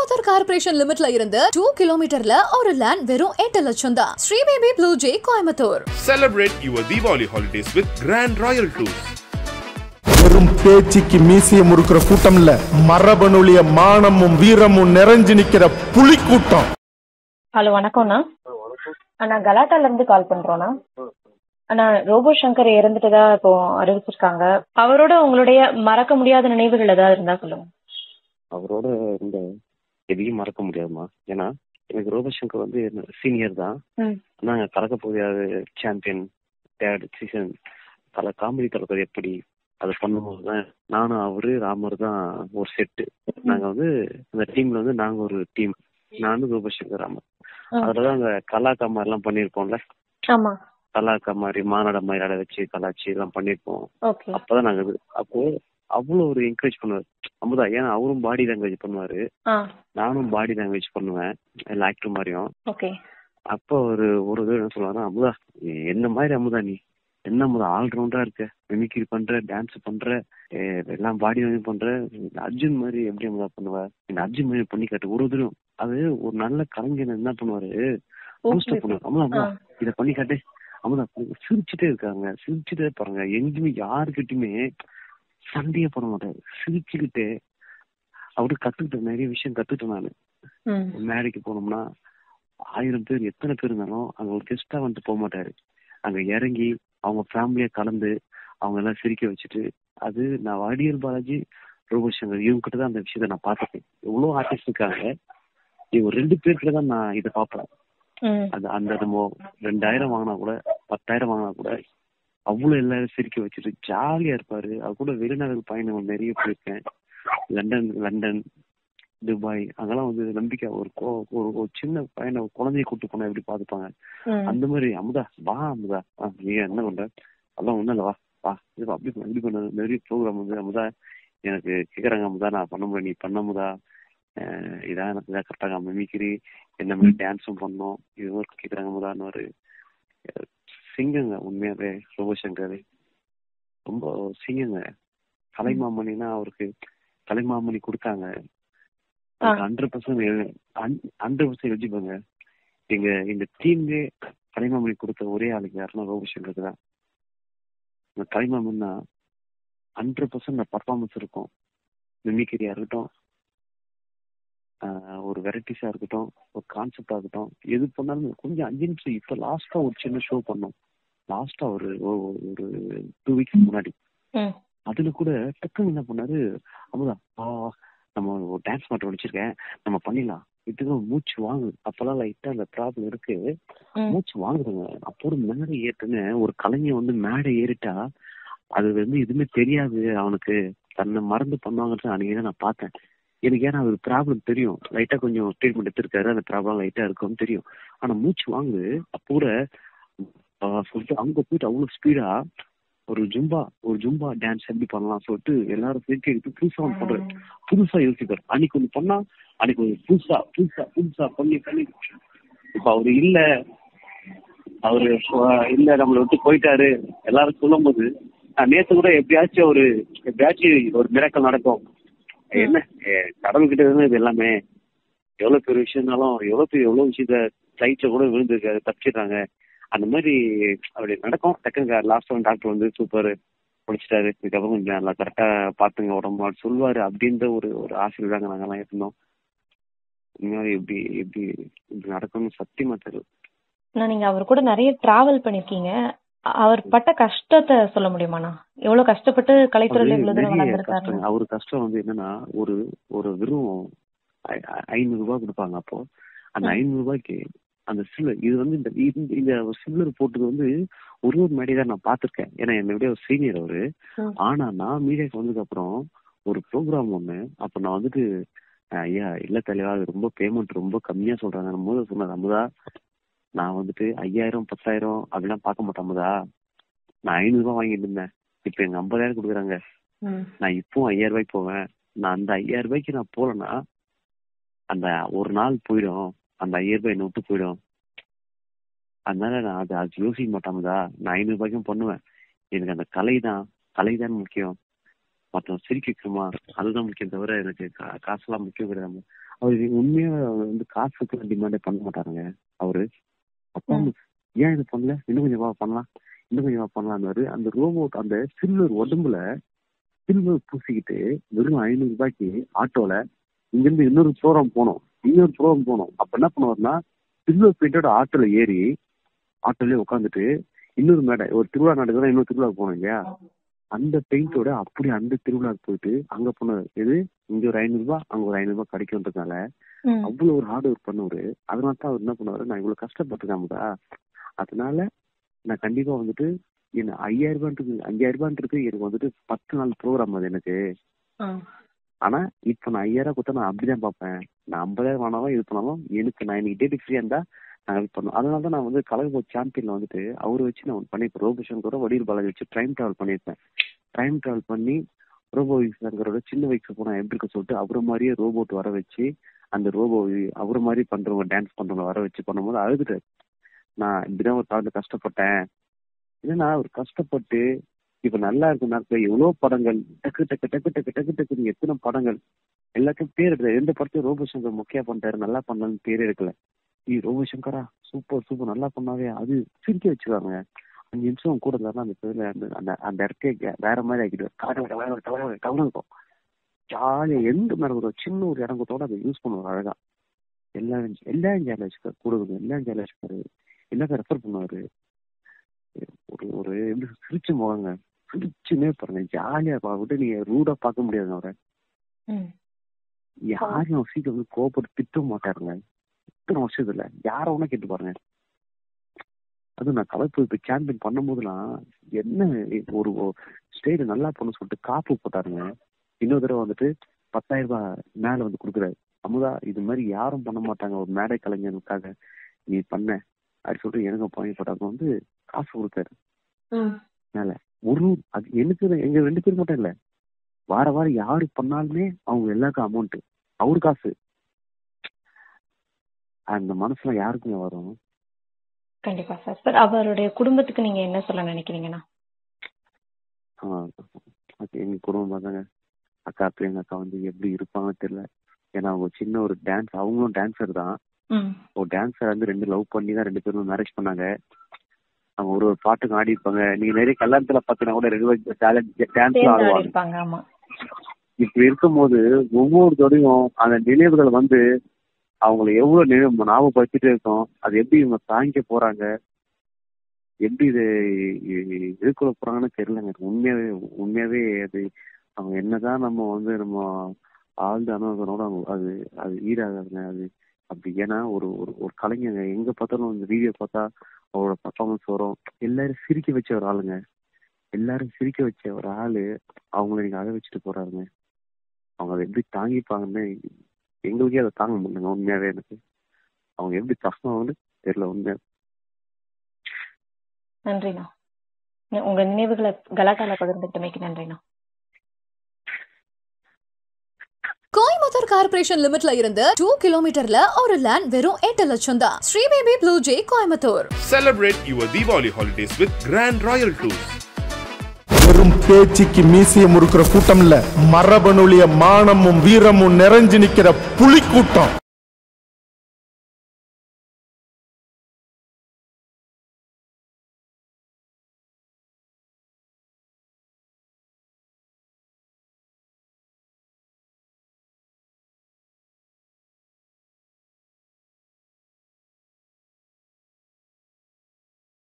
Coimbatore corporation லிமிட்ல இருந்து 2 கிலோமீட்டர்ல ஒரு லேண்ட் வெறும் 8 லட்சம் தான். Sri baby blue J Coimbatore. Celebrate your Diwali holidays with Grand Royal Tours. வெறும் பேச்சுக்கு மீசிய முறுக்கிற கூட்டம் இல்ல, மரபணுலிய மானமும் வீரமும் நிறைஞ்சு நிக்கிற புலி கூட்டம். ஹலோ, வணக்கம்ண்ணா. அண்ணா கலாட்டால இருந்து கால் பண்றோம்ண்ணா. அண்ணா ரோபோ சங்கர் இறந்துட்டதா இப்போ அறிவிச்சிருக்காங்க. அவரோட உங்களுடைய மறக்க முடியாத நினைவுகள் ஏதாவது இருந்தா சொல்லுங்க. அவரோட இருந்த எதையும் மறக்க முடியாதுமா. ஏன்னா எனக்கு ரோபோ சங்கர் வந்து சீனியர் தான். நாங்க கலக்க போகாத சாம்பியன் தேர்ட் சீசன் காமெடி கலக்கிறது எப்படி அதை பண்ணும்போதுதான் நானும் அவரு ராமர் தான் ஒரு செட்டு. நாங்க வந்து அந்த டீம்ல வந்து நாங்க ஒரு டீம், நானும் ரோபோ சங்கர் ராமர். அதுலதான் அந்த கலாக்கா மாதிரி எல்லாம் பண்ணிருப்போம்ல. ஆமா, கலாக்கா மாதிரி மாநாட மாதிரி அடை வச்சு கலாச்சி எல்லாம் பண்ணிருப்போம். ஓகே. அப்பதான் நாங்க அப்போ அவ்வளவு ஒரு என்கரேஜ் பண்ணுவாரு அமுதா. ஏன்னா அவரும் பாடி லாங்குவேஜ் பண்ணுவாரு, நானும் பாடி லாங்குவேஜ் பண்ணுவேன் எல்லா ஆக்டர் மாதிரியும். ஓகே. அப்போ ஒரு இது என்ன சொல்லுவாருன்னா, அமுதா என்ன மாதிரி அமுதா, நீ என்ன அமுதா ஆல்ரவுண்டா இருக்க, மிமிக்ரி பண்ற, டான்ஸ் பண்ற, எல்லாம் பாடி லாங்குவேஜ் பண்ற, அர்ஜுன் மாதிரி எப்படி அமுதா பண்ணுவ, இந்த அர்ஜுன் மாதிரி பண்ணி காட்டு ஒரு தூரம். அது ஒரு நல்ல கலைஞர் என்ன பண்ணுவாரு, பூஸ்டப் பண்ணுவாரு. அமுதா அமுதா இதை பண்ணி காட்டு அமுதா. சிரிச்சுட்டே இருக்காங்க, சிரிச்சுட்டே பாருங்க. எங்கேயுமே யாருக்கிட்டுமே சண்டையே போட மாட்டாரு, சிரிச்சுக்கிட்டே. அவரு கத்துக்கிட்ட நிறைய விஷயம் கத்துக்கிட்டேன் நானு. மேடைக்கு போனோம்னா 1000 பேர் எத்தனை பேர் இருந்தாலும் அங்க ஒரு கெஸ்டா வந்துட்டு போக மாட்டாரு. அங்க இறங்கி அவங்க ஃபேமிலியா கலந்து அவங்க எல்லாம் சிரிக்க வச்சுட்டு, அது நான் வடிவேல் பாலாஜி, ரோபோ சங்கர் இவங்க கிட்ட தான் அந்த விஷயத்த நான் பார்த்துட்டேன். எவ்வளவு ஆர்டிஸ்ட் இருக்காங்க, இவங்க 2 பேர்கிட்ட தான் நான் இதை பார்ப்பேன். அது அந்த நம்ம 2000 வாங்கினா கூட 10,000 வாங்கினா கூட அவ்வளவு எல்லாரும் சிரிக்க வச்சுட்டு ஜாலியா இருப்பாரு. அது கூட வெளிநாடு பயணங்கள் நிறைய போயிருக்கேன். லண்டன், துபாய், அங்கெல்லாம் வந்து நம்பிக்கை ஒரு சின்ன பையனை குழந்தைய கூட்டு போனா எப்படி பாத்துப்பாங்க அந்த மாதிரி. அமுதா வா அமுதா, நீ என்ன பண்ற, அதெல்லாம் ஒண்ணும் இல்ல, வா வா அப்படி பண்ண நிறைய ப்ரோக்ராம் வந்து அமுதா எனக்கு கேக்குறாங்க. அமுதா நான் பண்ண முடியும், நீ பண்ண அமுதா, இதான் எனக்கு இதான் கரெக்டாக மிமிக்ரி என்ன மாதிரி டான்ஸும் பண்ணோம், இது ஒரு கேக்குறாங்க அமுதான்னு. ஒரு சிங்கங்க உண்மையாவே ரோபோ சங்கர் ரொம்ப சிங்கங்க. கலைமாமணினா அவருக்கு கலைமாமணி கொடுத்தாங்க, 100% எழுதிப்பாங்க. இந்த டீம்லே கலைமாமணி கொடுத்த ஒரே ஆளுக்கு யாருன்னா ரோபோ சங்கருக்கு தான். இந்த கலைமாமன்னா 100% பர்ஃபார்மன்ஸ் இருக்கும். மிமிக்ரியா இருக்கட்டும், ஒரு வெரைட்டிஸா இருக்கட்டும், ஒரு கான்செப்டா இருக்கட்டும், எது பண்ணாலும் கொஞ்சம் 5 நிமிஷம். இப்ப லாஸ்டா ஒரு சின்ன ஷோ பண்ணோம், லாஸ்டா ஒரு 2 வீக்ஸ் முன்னாடி. அதுல கூட டக்குன்னு என்ன பண்ணாரு, அமுதா நம்ம ஒரு டான்ஸ் மாட்டம் வச்சிருக்கேன், நம்ம பண்ணிடலாம், இதுக்கு மூச்சு வாங்கு. அப்பெல்லாம் லைட்டா அந்த ப்ராப்ளம் இருக்கு, மூச்சு வாங்குறேங்க. அப்போ ஒரு மேடை ஏற்றுன்னு ஒரு கலைஞர் வந்து மேடை ஏறிட்டா அது வந்து எதுவுமே தெரியாது அவனுக்கு, தன்னை மறந்து பண்ணுவாங்கன்னு அன்னைக்கு தான் நான் பார்த்தேன். எனக்கு ஏன்னா அது ப்ராப்ளம் தெரியும், லைட்டா கொஞ்சம் ட்ரீட்மெண்ட் எடுத்திருக்காரு, அந்த ப்ராப்ளம் லைட்டா இருக்கும்னு தெரியும். ஆனா மூச்சு வாங்குது. அப்போ கூட சொல்லிட்டு அங்க போயிட்டு அவ்வளவு ஸ்பீடா ஒரு ஜும்பா டான்ஸ் எப்படி பண்ணலாம் சொல்லிட்டு எல்லாரும் சேர்த்து எடுத்து புதுசா பண்றாரு, புதுசா யோசிப்பாரு. அன்னைக்கு ஒண்ணு பண்ணா அன்னைக்கு ஒரு புதுசா பண்ணி இப்ப அவரு இல்ல நம்மளை விட்டு போயிட்டாரு எல்லாரும் சொல்லும் போது, நேத்து கூட எப்படியாச்சும் ஒரு மிராக்கல் நடக்கும். என்ன கடவுள்கிட்ட இருந்து இது எல்லாமே எவ்வளவு பெரிய விஷயம்னாலும் எவ்வளவு விஷயத்த ஃபிளைட்ல கூட விழுந்திருக்காரு, தப்பிச்சிடுறாங்க. அந்த மாதிரி அப்படி நடக்கும். டக்குனு லாஸ்ட் ஒன் டாக்டர் வந்து சூப்பர் பிடிச்சிட்டாரு, இதுக்கப்புறம் கொஞ்சம் நல்லா கரெக்டா பாத்துங்க உடம்பு சொல்லுவாரு அப்படின்ற ஒரு ஆசையில் தாங்க நாங்கெல்லாம் இருந்தோம். இனிமேல் எப்படி எப்படி இப்படி நடக்கும்னு சத்தியமா தெரியும். நீங்க அவர் கூட நிறைய டிராவல் பண்ணிருக்கீங்க, அவர் பட்ட கஷ்டத்தை சொல்ல முடியுமாண்ணா? எவ்வளவு கஷ்டப்பட்டு கலைத்துறையில இவ்வளவு தூரம் வளர்ந்துருக்காரு. அவரு கஷ்டம் வந்து என்னன்னா, ஒரு வெறும் 500 ரூபாய் கொடுப்பாங்க. அப்போ அந்த 500 ரூபாய்க்கு அந்த சில்லர், இது வந்து இந்த சில்லர் போட்டது வந்து ஒரு மேடை தான் நான் பாத்திருக்கேன். ஏன்னா என்னுடைய ஒரு சீனியர் அவரு. ஆனா நான் மீடியாக்கு வந்ததுக்கு அப்புறம் ஒரு ப்ரோக்ராம் ஒண்ணு, அப்ப நான் வந்துட்டு ஐயா இல்ல தலைவா அது ரொம்ப பேமெண்ட் ரொம்ப கம்மியா சொல்றாங்க போது சொன்னது, அமுதா நான் வந்துட்டு 5000 10,000 அப்படிலாம் பார்க்க மாட்டேன் அமுதா, நான் 500 ரூபாய் வாங்கிட்டு இருந்தேன், இப்ப எங்க 50,000 கொடுக்குறாங்க, நான் இப்பவும் 5000 ரூபாய்க்கு போவேன். நான் அந்த 5000 ரூபாய்க்கு நான் போலன்னா அந்த ஒரு நாள் போயிடும், அந்த 5000 ரூபாய் என்ன விட்டு போயிடும். அதனால நான் அது யோசிக்க மாட்டாமதா, நான் 500 ரூபாய்க்கும் பண்ணுவேன். எனக்கு அந்த கலைதான் முக்கியம், மற்றவங்க சிரிக்க வைக்கணுமா அதுதான் முக்கியம், தவிர எனக்கு காசெல்லாம் முக்கியம் கிடையாது. அவரு உண்மையா வந்து காசுக்கு டிமாண்டே பண்ண மாட்டாருங்க அவரு. அப்போ ஏன் இது பண்ணல, இன்னும் கொஞ்சம் பண்ணலாம், இன்னும் கொஞ்சம் பண்ணலான்னு அந்த ரோபோட் அந்த சில்வர் உடம்புல சில்வர் பூசிக்கிட்டு வெறும் 500 ரூபாய்க்கு ஆட்டோல இங்கிருந்து இன்னொரு ப்ரோக்ராம் போனோம். அப்ப என்ன பண்ணுவாருன்னா சில்வர் பெயிண்டோட ஆட்டோல ஏறி ஆட்டோலயே உட்காந்துட்டு இன்னொரு மேடை ஒரு திருவிழா நடக்குதுன்னா இன்னொரு திருவிழாவுக்கு போனோம் இல்லையா, அந்த பெயிண்டோட அப்படி அந்த திருவிழாவுக்கு போயிட்டு அங்க போன இது இங்க ஒரு 500 ரூபாய் அங்க ஒரு 500 ரூபாய் கிடைக்கும்ன்றதுனால அவ்வளவு ஒரு ஹார்ட் ஒர்க் பண்ணுவாரு. அதனால தான் அவர் என்ன பண்ணுவாரு, நான் இவ்வளவு கஷ்டப்பட்டுக்காமதா, அதனால நான் கண்டிப்பா வந்துட்டு என்ன 5000 ரூபான்றது எனக்கு வந்துட்டு 10 நாள் ப்ரோக்ராம் அது எனக்கு. ஆனா இப்ப நான் 5000 கொடுத்தா நான் அப்படிதான் பார்ப்பேன். நான் 50,000 வேணாலும் இது பண்ணாலும் எனக்கு நான் இன்னைக்கு டேட்டு ஃப்ரீயா இருந்தா நான் ஹெல்ப் பண்ணுவேன். அதனாலதான் நான் வந்து கலக சாம்பியன்ல வந்துட்டு அவரை வச்சு நான் பண்ணிருப்பேன். ரோபோ சங்கரோட வடிவில் பாலாஜி வச்சு டைம் டிராவல் பண்ணியிருப்பேன். டைம் டிராவல் பண்ணி ரோபோ சங்கரோட சின்ன வயசுக்கு போனா எப்படி இருக்க சொல்லிட்டு அவரை மாதிரியே ரோபோட் வர வச்சு அந்த ரோபோ அவரை மாதிரி பண்றவங்க டான்ஸ் பண்றவங்க வர வச்சு பண்ணும்போது அழுதுட்டு நான் இப்படிதான் ஒரு தாழ்ந்து கஷ்டப்பட்டேன். ஏன்னா ஒரு கஷ்டப்பட்டு இப்ப நல்லா இருக்கும் நேரத்துல எவ்வளவு படங்கள் டக்கு டக்கு டக்கு டக்கு டக்கு டக்கு எத்தனை படங்கள் எல்லாத்தையும் பேர் எடுக்கல. எந்த படத்தையும் ரோபோ சங்கர் முக்கியா பண்ணிட்டாரு நல்லா பண்ணலான்னு பேர் எடுக்கல. ரோபோ சங்கரா சூப்பர் சூப்பர் நல்லா பண்ணாவே அது சிரிக்க வச்சுக்காங்க. 5 நிமிஷம் கூட இருந்தாருன்னா அந்த பேர்ல அந்த இடத்தையே வேற மாதிரி ஆக்கிடுவார். கவனம் ஜாலியா எந்த மாதிரி ஒரு சின்ன ஒரு இடங்கத்தோட அதை யூஸ் பண்ணுவார் அழகா. எல்லாரும் ஜாலியா வச்சுக்காரு, கூட எல்லாரும் ஜாலியா வச்சுக்காரு, எல்லாத்தையும் ரெஃபர் பண்ணுவாரு. ஒரு எப்படி சிரிச்ச முகங்க, சிரிச்சுமே பாருங்க ஜாலியா விட்டு நீங்க ரூடா பார்க்க முடியாதுங்க அவரை. யாரையும் சீக்கிரம் வந்து கோபப்பட்டு திட்ட மாட்டாருங்க. இத்தனை வருஷத்துல யார வேணா கேட்டு பாருங்க. அது நான் கலப்பு இப்ப சாம்பியன் பண்ணும் போதுலாம் என்ன ஒரு ஸ்டேஜ் நல்லா பண்ண சொல்லிட்டு காப்பு போட்டாருங்க. இன்னொரு தடவை வந்துட்டு 10,000 ரூபாய் மேல வந்து கொடுக்குறாரு. அமுதா இது மாதிரி யாரும் பண்ண மாட்டாங்க ஒரு மேடை கலைஞனுக்காக நீ பண்ண அப்படி சொல்லிட்டு எனக்கு பாயிண்ட் போட்டாங்க வந்து காசு கொடுத்தாரு மேல. ஒரு அது எனக்கு எங்க 2 பேர் மட்டும் இல்ல, வாரம் யாரு பண்ணாலுமே அவங்க எல்லாருக்கும் அமௌண்ட் அவரு காசு. அந்த மனசுல யாருக்குமே வரும். கண்டிப்பா சார். சார் அவருடைய குடும்பத்துக்கு நீங்க என்ன சொல்ல நினைக்கிறீங்கன்னா? எங்க குடும்பம் தாங்க. அக்கா எங்க அக்கா வந்து எப்படி இருப்பாங்கன்னு தெரியல. ஏன்னா அவங்க சின்ன ஒரு டான்ஸ், அவங்களும் டான்ஸர் தான். ஒரு டான்ஸர் வந்து 2 லவ் பண்ணி தான் 2 பேரும் மேரேஜ் பண்ணாங்க. அவங்க ஒரு பாட்டுக்கு ஆடி இருப்பாங்க. நீங்க நிறைய கல்யாணத்துல பாத்தீங்கன்னா கூட 2 டான்ஸ் ஆடுவாங்க. இப்படி இருக்கும் போது ஒவ்வொரு தடையும் அந்த நினைவுகள் வந்து அவங்களை எவ்வளவு ஞாபகப்படுத்திட்டே இருக்கும். அது எப்படி இவங்க தாங்கிக்க போறாங்க, எப்படி இது எதிர்கொள்ள போறாங்கன்னு தெரியலங்க. உண்மையாவே அது அவங்க என்னதான் நம்ம வந்து நம்ம ஆழ்ந்த அனுபவங்களோட அது அது ஈடாகாதுங்க அது அப்படி. ஏன்னா ஒரு ஒரு கலைஞங்க எங்க பார்த்தாலும் இந்த வீடியோ பார்த்தா அவரோட பர்ஃபார்மன்ஸ் வரும். எல்லாரும் சிரிக்க வச்ச ஒரு ஆளுங்க, எல்லாரும் சிரிக்க வச்ச ஒரு ஆளு அவங்கள நீங்க அழ வச்சுட்டு போறாருங்க. அவங்க அதை எப்படி தாங்கிப்பாங்கன்னு எங்களுக்கே அதை தாங்க முடியலங்க. உண்மையாவே எனக்கு அவங்க எப்படி கஷ்டம்னு தெரியல உண்மையா. நன்றிண்ணா, உங்க நினைவுகளை கலாட்டால பகிர்ந்துட்டமைக்கு நன்றிண்ணா. கோயம்புத்தூர் கார்பரேஷன் லிமிட்ல இருந்து 2 கிலோமீட்டர்ல ஒரு லேண்ட் வெறும் 8 லட்சம் தான். Sri baby blue J Coimbatore. Celebrate your Diwali holidays with Grand Royal Tours. வெறும் பேச்சுக்கு மீசிய முறுக்கிற கூட்டம் இல்ல, மரபணுலிய மானமும் வீரமும் நிறைஞ்சு நிக்கிற புலி கூட்டம்.